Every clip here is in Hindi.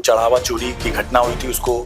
चढ़ावा चोरी की घटना हुई थी उसको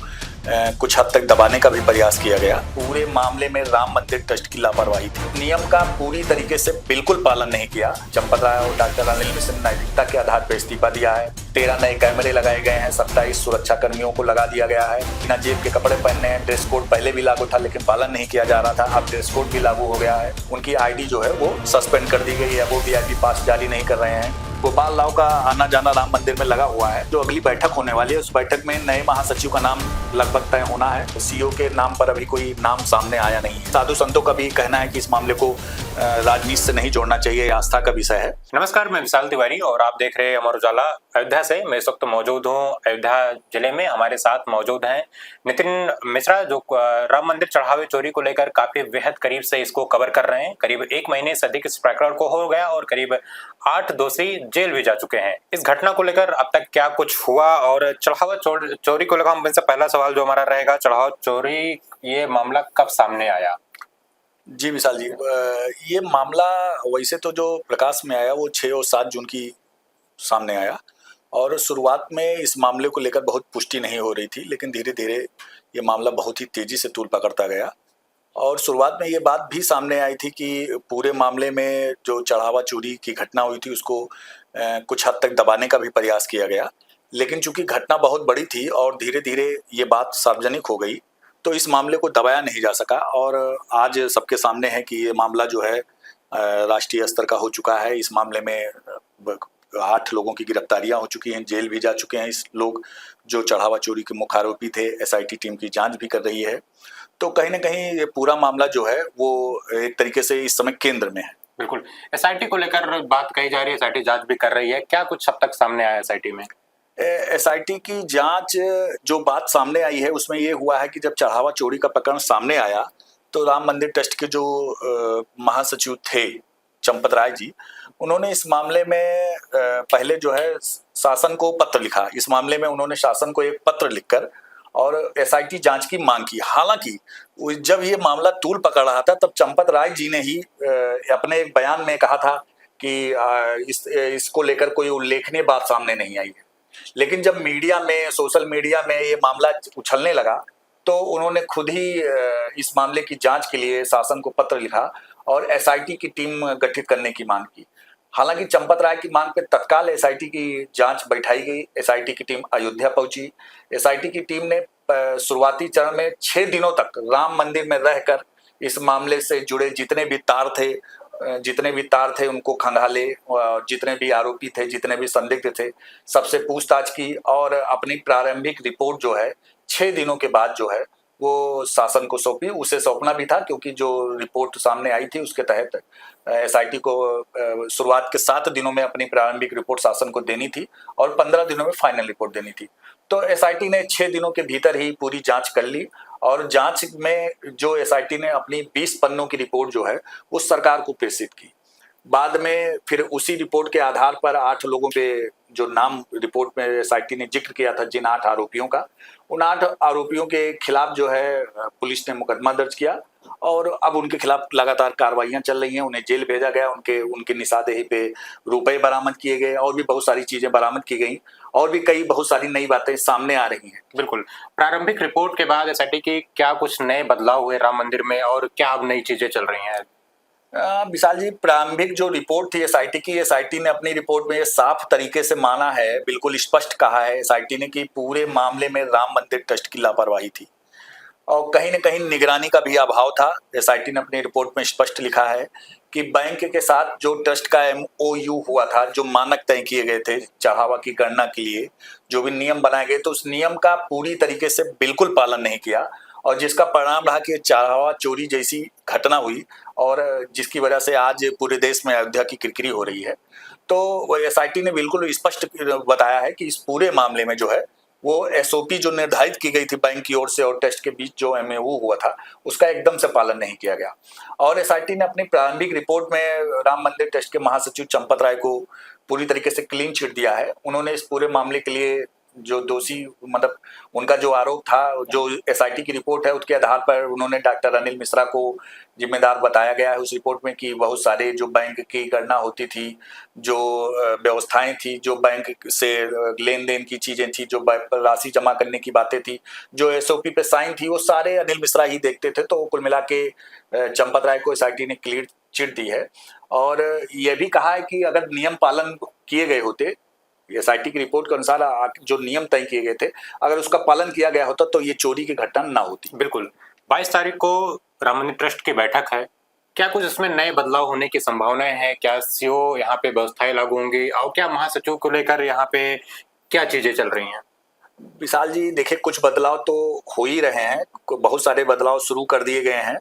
कुछ हद तक दबाने का भी प्रयास किया गया। पूरे मामले में राम मंदिर ट्रस्ट की लापरवाही थी। नियम का पूरी तरीके से बिल्कुल पालन नहीं किया। चंपत राय और डॉक्टर अनिल मिश्र ने नैतिकता के आधार पर इस्तीफा दिया है। 13 नए कैमरे लगाए गए हैं, 27 सुरक्षा कर्मियों को लगा दिया गया है। बिना जेब के कपड़े पहनने हैं। ड्रेस कोड पहले भी लागू था लेकिन पालन नहीं किया जा रहा था, अब ड्रेस कोड भी लागू हो गया है। उनकी आईडी जो है वो सस्पेंड कर दी गई है, वो VIP पास जारी नहीं कर रहे हैं। गोपाल राव का आना जाना राम मंदिर में लगा हुआ है। जो अगली बैठक होने वाली है उस बैठक में नए महासचिव का नाम लगभग तय होना है। CEO के नाम पर अभी कोई नाम सामने आया नहीं है। साधु संतों का भी कहना है कि इस मामले को राजनीति से नहीं जोड़ना चाहिए, आस्था का विषय है। नमस्कार, मैं विशाल तिवारी और आप देख रहे हैं अमर उजाला अयोध्या से। मैं इस वक्त मौजूद हूँ अयोध्या जिले में। हमारे साथ मौजूद हैं नितिन मिश्रा, जो राम मंदिर चढ़ावे चोरी को लेकर काफी बेहद करीब से इसको कवर कर रहे हैं। करीब 1 महीने से अधिक इस प्रकरण को हो गया और करीब 8 दोषी जेल भी जा चुके हैं। इस घटना को लेकर अब तक क्या कुछ हुआ और चढ़ावा चोरी को लेकर इनसे पहला सवाल जो हमारा रहेगा, चढ़ावा चोरी ये मामला कब सामने आया? जी विशाल जी, ये मामला वैसे तो जो प्रकाश में आया वो 6 और 7 जून की सामने आया और शुरुआत में इस मामले को लेकर बहुत पुष्टि नहीं हो रही थी, लेकिन धीरे धीरे ये मामला बहुत ही तेजी से तूल पकड़ता गया और शुरुआत में ये बात भी सामने आई थी कि पूरे मामले में जो चढ़ावा चोरी की घटना हुई थी उसको कुछ हद तक दबाने का भी प्रयास किया गया, लेकिन चूंकि घटना बहुत बड़ी थी और धीरे धीरे ये बात सार्वजनिक हो गई तो इस मामले को दबाया नहीं जा सका और आज सबके सामने है कि ये मामला जो है राष्ट्रीय स्तर का हो चुका है। इस मामले में 8 लोगों की गिरफ्तारियां हो चुकी हैं, जेल भी जा चुके हैं इस लोग जो चढ़ावा चोरी के मुख्य आरोपी थे। SIT टीम की जांच भी कर रही है, तो कहीं ना कहीं ये पूरा मामला जो है वो एक तरीके से इस समय केंद्र में है। बिल्कुल, SIT को लेकर बात कही जा रही है, SIT जांच भी कर रही है। क्या कुछ अब तक सामने आया SIT में? SIT की जांच जो बात सामने आई है उसमें ये हुआ है कि जब चढ़ावा चोरी का प्रकरण सामने आया तो राम मंदिर ट्रस्ट के जो महासचिव थे चंपत राय जी, उन्होंने इस मामले में पहले जो है शासन को पत्र लिखा। इस मामले में उन्होंने शासन को एक पत्र लिखकर और SIT जांच की मांग की। हालांकि जब ये मामला तूल पकड़ रहा था तब चंपत राय जी ने ही अपने एक बयान में कहा था कि इसको लेकर कोई उल्लेखनीय बात सामने नहीं आई है, लेकिन जब मीडिया में, सोशल मीडिया में ये मामला उछलने लगा तो उन्होंने खुद ही इस मामले की जांच के लिए शासन को पत्र लिखा और SIT की टीम गठित करने की मांग की। हालांकि चंपत राय की मांग पर तत्काल SIT की जांच बैठाई गई। SIT की टीम अयोध्या पहुंची। SIT की टीम ने शुरुआती चरण में 6 दिनों तक राम मंदिर में रहकर इस मामले से जुड़े जितने भी तार थे उनको खंगाले, जितने भी आरोपी थे, जितने भी संदिग्ध थे, सबसे पूछताछ की और अपनी प्रारंभिक रिपोर्ट जो है 6 दिनों के बाद जो है वो शासन को सौंपी। उसे सौंपना भी था क्योंकि जो रिपोर्ट सामने आई थी उसके तहत SIT को शुरुआत के 7 दिनों में अपनी प्रारंभिक रिपोर्ट शासन को देनी थी और 15 दिनों में फाइनल रिपोर्ट देनी थी। तो SIT ने 6 दिनों के भीतर ही पूरी जांच कर ली और जांच में जो SIT ने अपनी 20 पन्नों की रिपोर्ट जो है वो सरकार को प्रेषित की। बाद में फिर उसी रिपोर्ट के आधार पर 8 लोगों पे जो नाम रिपोर्ट में SIT ने जिक्र किया था, जिन 8 आरोपियों का, उन 8 आरोपियों के खिलाफ जो है पुलिस ने मुकदमा दर्ज किया और अब उनके खिलाफ लगातार कार्रवाइयां चल रही हैं। उन्हें जेल भेजा गया, उनके निशानदेही पे रुपए बरामद किए गए और भी बहुत सारी चीजें बरामद की गई और भी कई बहुत सारी नई बातें सामने आ रही हैं। बिल्कुल, प्रारंभिक रिपोर्ट के बाद SIT की क्या कुछ नए बदलाव हुए राम मंदिर में और क्या अब नई चीजें चल रही हैं? विशाल जी, प्रारंभिक जो रिपोर्ट थी SIT की, SIT ने अपनी रिपोर्ट में ये साफ तरीके से माना है, बिल्कुल स्पष्ट कहा है SIT ने कि पूरे मामले में राम मंदिर ट्रस्ट की लापरवाही थी और कहीं न कहीं निगरानी का भी अभाव था। SIT ने अपनी रिपोर्ट में स्पष्ट लिखा है कि बैंक के साथ जो ट्रस्ट का MOU हुआ था, जो मानक तय किए गए थे चढ़ावा की गणना के लिए, जो भी नियम बनाए गए तो उस नियम का पूरी तरीके से बिल्कुल पालन नहीं किया और जिसका परिणाम रहा कि चढ़ावा चोरी जैसी घटना हुई और जिसकी वजह से आज पूरे देश में अयोध्या की किरकिरी हो रही है। तो SIT ने बिल्कुल स्पष्ट बताया है कि इस पूरे मामले में जो है वो SOP जो निर्धारित की गई थी बैंक की ओर से और ट्रस्ट के बीच जो MOU हुआ था उसका एकदम से पालन नहीं किया गया। और SIT ने अपनी प्रारंभिक रिपोर्ट में राम मंदिर ट्रस्ट के महासचिव चंपत राय को पूरी तरीके से क्लीन चिट दिया है। उन्होंने इस पूरे मामले के लिए जो दोषी मतलब उनका जो आरोप था, जो एसआईटी की रिपोर्ट है उसके आधार पर उन्होंने डॉक्टर अनिल मिश्रा को जिम्मेदार बताया गया है उस रिपोर्ट में कि बहुत सारे जो बैंक की गणना होती थी, जो व्यवस्थाएं थी, जो बैंक से लेन देन की चीजें थी, जो राशि जमा करने की बातें थी, जो एसओपी पे साइन थी, वो सारे अनिल मिश्रा ही देखते थे। तो कुल मिला के चंपत राय को एसआईटी ने क्लियर चिट दी है और यह भी कहा है कि अगर नियम पालन किए गए होते, एसआईटी की रिपोर्ट के अनुसार जो नियम तय किए गए थे, अगर उसका पालन किया गया होता तो ये चोरी की घटना ना होती। बिल्कुल। 22 तारीख को राम मंदिर ट्रस्ट की बैठक है, क्या कुछ इसमें नए बदलाव होने की संभावनाएं हैं? क्या सीओ यहाँ पे व्यवस्थाएं लागू होंगी और क्या महासचिव को लेकर यहाँ पे क्या चीजें चल रही हैं? विशाल जी देखिए, कुछ बदलाव तो हो ही रहे हैं, बहुत सारे बदलाव शुरू कर दिए गए हैं।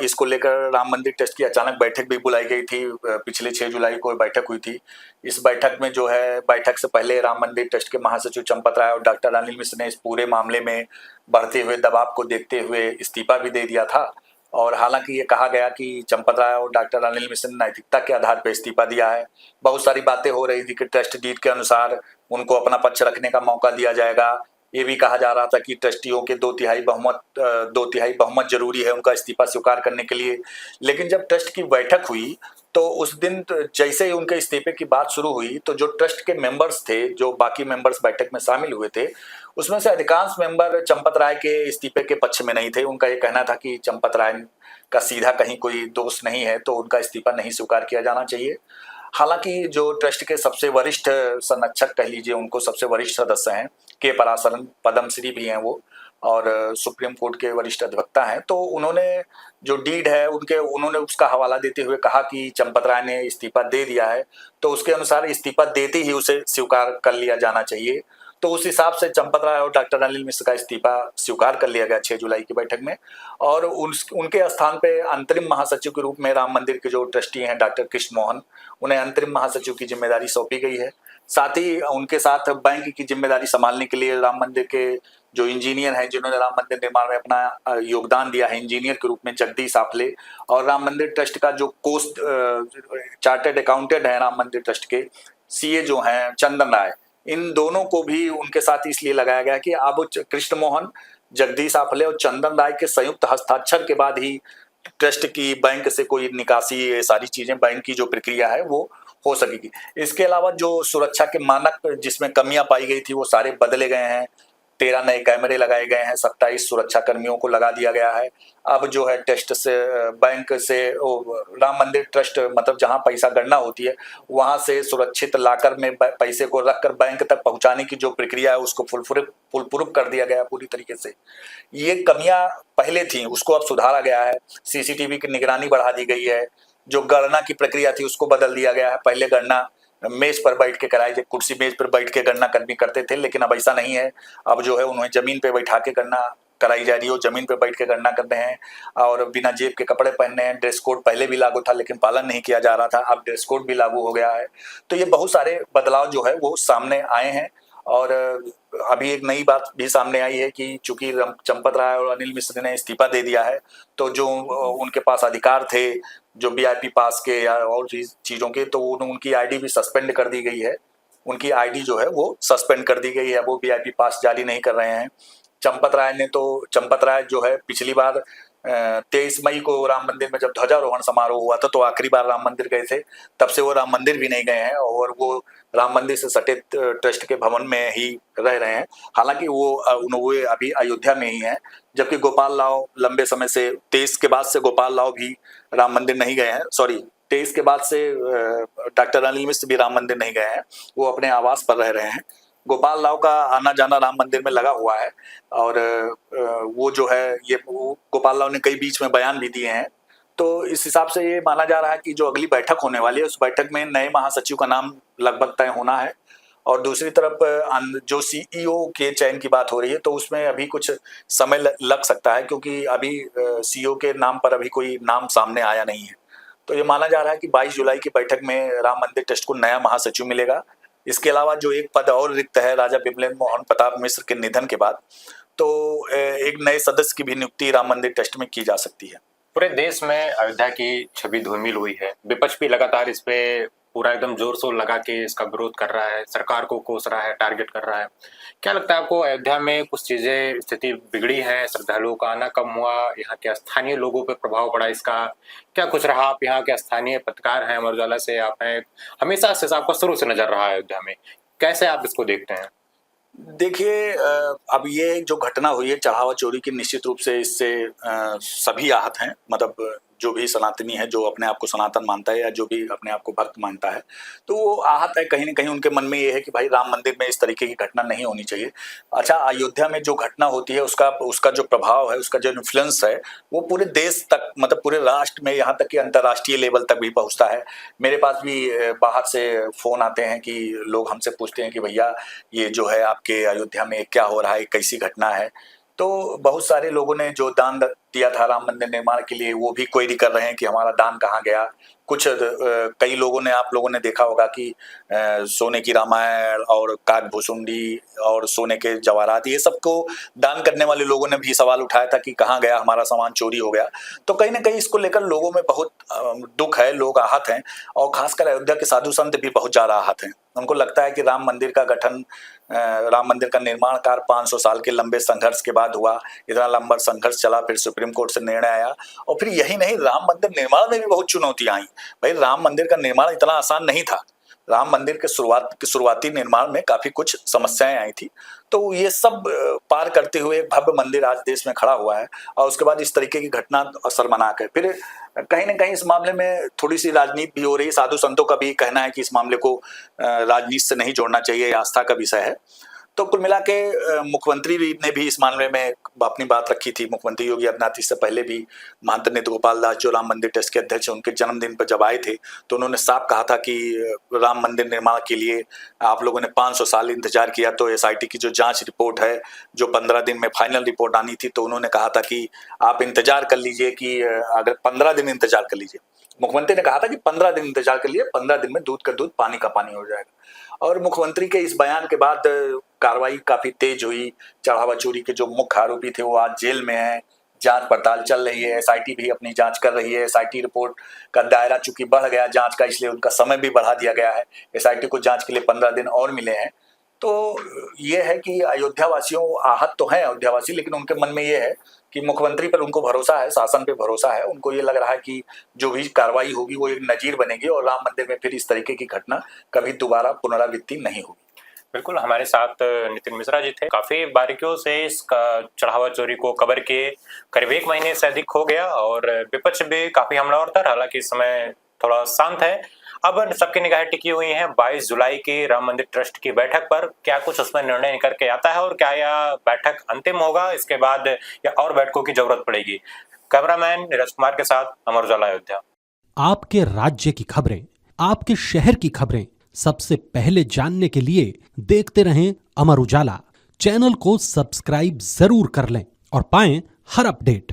इसको लेकर राम मंदिर ट्रस्ट की अचानक बैठक भी बुलाई गई थी, पिछले 6 जुलाई को बैठक हुई थी। इस बैठक में जो है, बैठक से पहले राम मंदिर ट्रस्ट के महासचिव चंपत राय और डॉक्टर अनिल मिश्र ने इस पूरे मामले में बढ़ते हुए दबाव को देखते हुए इस्तीफा भी दे दिया था। और हालांकि ये कहा गया कि चंपत राय और डॉक्टर अनिल मिश्र ने नैतिकता के आधार पर इस्तीफा दिया है। बहुत सारी बातें हो रही थी कि ट्रस्ट डीड के अनुसार उनको अपना पक्ष रखने का मौका दिया जाएगा। ये भी कहा जा रहा था कि ट्रस्टियों के 2/3 बहुमत जरूरी है उनका इस्तीफा स्वीकार करने के लिए। लेकिन जब ट्रस्ट की बैठक हुई तो उस दिन जैसे ही उनके इस्तीफे की बात शुरू हुई, तो जो ट्रस्ट के मेंबर्स थे, जो बाकी मेंबर्स बैठक में शामिल हुए थे, उसमें से अधिकांश मेंबर चंपत राय के इस्तीफे के पक्ष में नहीं थे। उनका ये कहना था कि चंपत राय का सीधा कहीं कोई दोष नहीं है, तो उनका इस्तीफा नहीं स्वीकार किया जाना चाहिए। हालांकि जो ट्रस्ट के सबसे वरिष्ठ संरक्षक कह लीजिए, उनको सबसे वरिष्ठ सदस्य हैं के पराशरन, पद्मश्री भी हैं वो, और सुप्रीम कोर्ट के वरिष्ठ अधिवक्ता हैं। तो उन्होंने जो डीड है उन्होंने उसका हवाला देते हुए कहा कि चंपत राय ने इस्तीफा दे दिया है, तो उसके अनुसार इस्तीफा देते ही उसे स्वीकार कर लिया जाना चाहिए। तो उस हिसाब से चंपत राय और डॉक्टर अनिल मिश्र का इस्तीफा स्वीकार कर लिया गया 6 जुलाई की बैठक में। और उनके स्थान पे अंतरिम महासचिव के रूप में राम मंदिर के जो ट्रस्टी हैं डॉक्टर कृष्ण मोहन, उन्हें अंतरिम महासचिव की जिम्मेदारी सौंपी गई है। साथ ही उनके साथ बैंक की जिम्मेदारी संभालने के लिए राम मंदिर के जो इंजीनियर हैं, जिन्होंने राम मंदिर निर्माण में अपना योगदान दिया है इंजीनियर के रूप में, जगदीश आपले, और राम मंदिर ट्रस्ट का जो कोस्ट चार्टर्ड अकाउंटेंट है राम मंदिर ट्रस्ट के, सीए जो हैं चंदन राय, इन दोनों को भी उनके साथ इसलिए लगाया गया कि अब कृष्ण मोहन, जगदीश आपले और चंदन राय के संयुक्त हस्ताक्षर के बाद ही ट्रस्ट की बैंक से कोई निकासी, ये सारी चीजें, बैंक की जो प्रक्रिया है वो हो सकेगी। इसके अलावा जो सुरक्षा के मानक जिसमें कमियां पाई गई थी वो सारे बदले गए हैं। 13 नए कैमरे लगाए गए हैं, 27 सुरक्षा कर्मियों को लगा दिया गया है। अब जो है ट्रस्ट से, बैंक से, राम मंदिर ट्रस्ट मतलब जहां पैसा गणना होती है वहां से सुरक्षित लाकर में पैसे को रखकर बैंक तक पहुंचाने की जो प्रक्रिया है उसको फुल प्रूफ कर दिया गया पूरी तरीके से। ये कमियां पहले थी, उसको अब सुधारा गया है। सीसीटीवी की निगरानी बढ़ा दी गई है। जो गणना की प्रक्रिया थी उसको बदल दिया गया है। पहले गणना मेज पर बैठ के कराई, कुर्सी मेज पर बैठ के गणना कर्मी करते थे, लेकिन अब ऐसा नहीं है। अब जो है उन्हें जमीन पे बैठा के गणना कराई जा रही है, जमीन पे बैठ के गणना कर रहे हैं और बिना जेब के कपड़े पहनने हैं। ड्रेस कोड पहले भी लागू था लेकिन पालन नहीं किया जा रहा था, अब ड्रेस कोड भी लागू हो गया है। तो ये बहुत सारे बदलाव जो है वो सामने आए हैं। और अभी एक नई बात भी सामने आई है कि चूंकि चंपत राय और अनिल मिश्र ने इस्तीफा दे दिया है, तो जो उनके पास अधिकार थे जो वीआईपी पास के या और चीजों के, तो उनकी आईडी भी सस्पेंड कर दी गई है। उनकी आईडी जो है वो सस्पेंड कर दी गई है, वो वीआईपी पास जारी नहीं कर रहे हैं। चंपत राय जो है पिछली बार 23 मई को राम मंदिर में जब ध्वजारोहण समारोह हुआ था तो आखिरी बार राम मंदिर गए थे, तब से वो राम मंदिर भी नहीं गए हैं और वो राम मंदिर से सटे ट्रस्ट के भवन में ही रह रहे हैं। हालांकि वो अभी अयोध्या में ही हैं, जबकि गोपाल राव लंबे समय से, 23 के बाद से गोपाल राव भी राम मंदिर नहीं गए हैं। 23 के बाद से डॉक्टर अनिल मिश्र भी राम मंदिर नहीं गए हैं, वो अपने आवास पर रह रहे हैं। गोपाल राव का आना जाना राम मंदिर में लगा हुआ है और वो जो है ये गोपाल राव ने कई बीच में बयान भी दिए हैं। तो इस हिसाब से ये माना जा रहा है कि जो अगली बैठक होने वाली है उस बैठक में नए महासचिव का नाम लगभग तय होना है। और दूसरी तरफ जो सीईओ के चयन की बात हो रही है तो उसमें अभी कुछ समय लग सकता है, क्योंकि अभी सीईओ के नाम पर अभी कोई नाम सामने आया नहीं है। तो ये माना जा रहा है कि 22 जुलाई की बैठक में राम मंदिर ट्रस्ट को नया महासचिव मिलेगा। इसके अलावा जो एक पद और रिक्त है राजा बिमलेंद्र मोहन प्रताप मिश्र के निधन के बाद, तो एक नए सदस्य की भी नियुक्ति राम मंदिर ट्रस्ट में की जा सकती है। पूरे देश में अयोध्या की छवि धूमिल हुई है, विपक्ष भी लगातार इस पे पूरा एकदम जोर शोर लगा के इसका विरोध कर रहा है, सरकार को कोस रहा है, टारगेट कर रहा है। क्या लगता है आपको, अयोध्या में कुछ चीजें स्थिति बिगड़ी है, श्रद्धालुओं का आना कम हुआ, यहाँ के स्थानीय लोगों पे प्रभाव पड़ा इसका, क्या कुछ रहा? आप यहाँ के स्थानीय पत्रकार हैं, अमर उजाला से आप हैं, हमेशा से आपका शुरू से नजर रहा है अयोध्या में, कैसे आप इसको देखते हैं? देखिए, अब ये जो घटना हुई है चढ़ावा चोरी की, निश्चित रूप से इससे सभी आहत हैं। मतलब जो भी सनातनी है, जो अपने आप को सनातन मानता है या जो भी अपने आप को भक्त मानता है, तो वो आहत है। कहीं न कहीं उनके मन में ये है कि भाई राम मंदिर में इस तरीके की घटना नहीं होनी चाहिए। अच्छा, अयोध्या में जो घटना होती है उसका जो प्रभाव है, उसका जो इन्फ्लुएंस है, वो पूरे देश तक, मतलब पूरे राष्ट्र में, यहाँ तक कि अंतर्राष्ट्रीय लेवल तक भी पहुँचता है। मेरे पास भी बाहर से फ़ोन आते हैं कि लोग हमसे पूछते हैं कि भैया ये जो है आपके अयोध्या में क्या हो रहा है, कैसी घटना है? तो बहुत सारे लोगों ने जो दान दिया था राम मंदिर निर्माण के लिए, वो भी क्वेरी कर रहे हैं कि हमारा दान कहाँ गया। कुछ कई लोगों ने, आप लोगों ने देखा होगा कि सोने की रामायण और काकभूसुंडी और सोने के जवाहरात, ये सबको दान करने वाले लोगों ने भी सवाल उठाया था कि कहाँ गया हमारा सामान, चोरी हो गया। तो कहीं न कहीं इसको लेकर लोगों में बहुत दुख है, लोग आहत हैं और खासकर अयोध्या के साधु संत भी बहुत ज़्यादा आहत हैं। उनको लगता है कि राम मंदिर का गठन, राम मंदिर का निर्माण कार्य 500 साल के लंबे संघर्ष के बाद हुआ। इतना लंबा संघर्ष चला, फिर सुप्रीम कोर्ट से निर्णय आया और फिर यही नहीं, राम मंदिर निर्माण में भी बहुत चुनौतियां आई। भाई राम मंदिर का निर्माण इतना आसान नहीं था। राम मंदिर के शुरुआती निर्माण में काफी कुछ समस्याएं आई थी। तो ये सब पार करते हुए एक भव्य मंदिर आज देश में खड़ा हुआ है और उसके बाद इस तरीके की घटना शर्मनाक है। फिर कहीं न कहीं इस मामले में थोड़ी सी राजनीति भी हो रही है। साधु संतों का भी कहना है कि इस मामले को राजनीति से नहीं जोड़ना चाहिए, आस्था का विषय है। तो कुल मिला के मुख्यमंत्री ने भी इस मामले में अपनी बात रखी थी। मुख्यमंत्री योगी आदित्यनाथ इससे पहले भी महंत नृत्य गोपाल दास, जो राम मंदिर ट्रस्ट के अध्यक्ष, उनके जन्मदिन पर जब आए थे तो उन्होंने साफ कहा था कि राम मंदिर निर्माण के लिए आप लोगों ने 500 साल इंतजार किया। तो एसआईटी की जो जांच रिपोर्ट है, जो 15 दिन में फाइनल रिपोर्ट आनी थी, तो उन्होंने कहा था कि आप इंतजार कर लीजिए, कि अगर 15 दिन इंतजार कर लीजिए। मुख्यमंत्री ने कहा था कि 15 दिन इंतजार कर लिए, 15 दिन में दूध का दूध पानी का पानी हो जाएगा। और मुख्यमंत्री के इस बयान के बाद कार्रवाई काफी तेज हुई। चढ़ावा चोरी के जो मुख्य आरोपी थे वो आज जेल में हैं, जांच पड़ताल चल रही है, एसआईटी भी अपनी जांच कर रही है। एसआईटी रिपोर्ट का दायरा चूंकि बढ़ गया जांच का, इसलिए उनका समय भी बढ़ा दिया गया है। एसआईटी को जांच के लिए 15 दिन और मिले हैं। तो ये है कि अयोध्या वासियों, आहत तो हैं अयोध्यावासी, लेकिन उनके मन में ये है कि मुख्यमंत्री पर उनको भरोसा है, शासन पे भरोसा है। उनको ये लग रहा है कि जो भी कार्रवाई होगी वो एक नजीर बनेगी और राम मंदिर में फिर इस तरीके की घटना कभी दोबारा पुनरावृत्ति नहीं होगी। बिल्कुल, हमारे साथ नितिन मिश्रा जी थे। काफी बारीकियों से इसका चढ़ावा चोरी को कवर किए। करीब 1 महीने से अधिक हो गया और विपक्ष भी काफी हमलावर था। हालांकि इस समय थोड़ा शांत है। अब सबकी निगाहें टिकी हुई हैं 22 जुलाई की राम मंदिर ट्रस्ट की बैठक पर। क्या कुछ उसमें निर्णय निकल के आता है और क्या यह बैठक अंतिम होगा, इसके बाद या और बैठकों की जरूरत पड़ेगी? कैमरामैन नीरज कुमार के साथ अमर उजाला, अयोध्या। आपके राज्य की खबरें, आपके शहर की खबरें सबसे पहले जानने के लिए देखते रहें अमर उजाला। चैनल को सब्सक्राइब जरूर कर लें और पाएं हर अपडेट।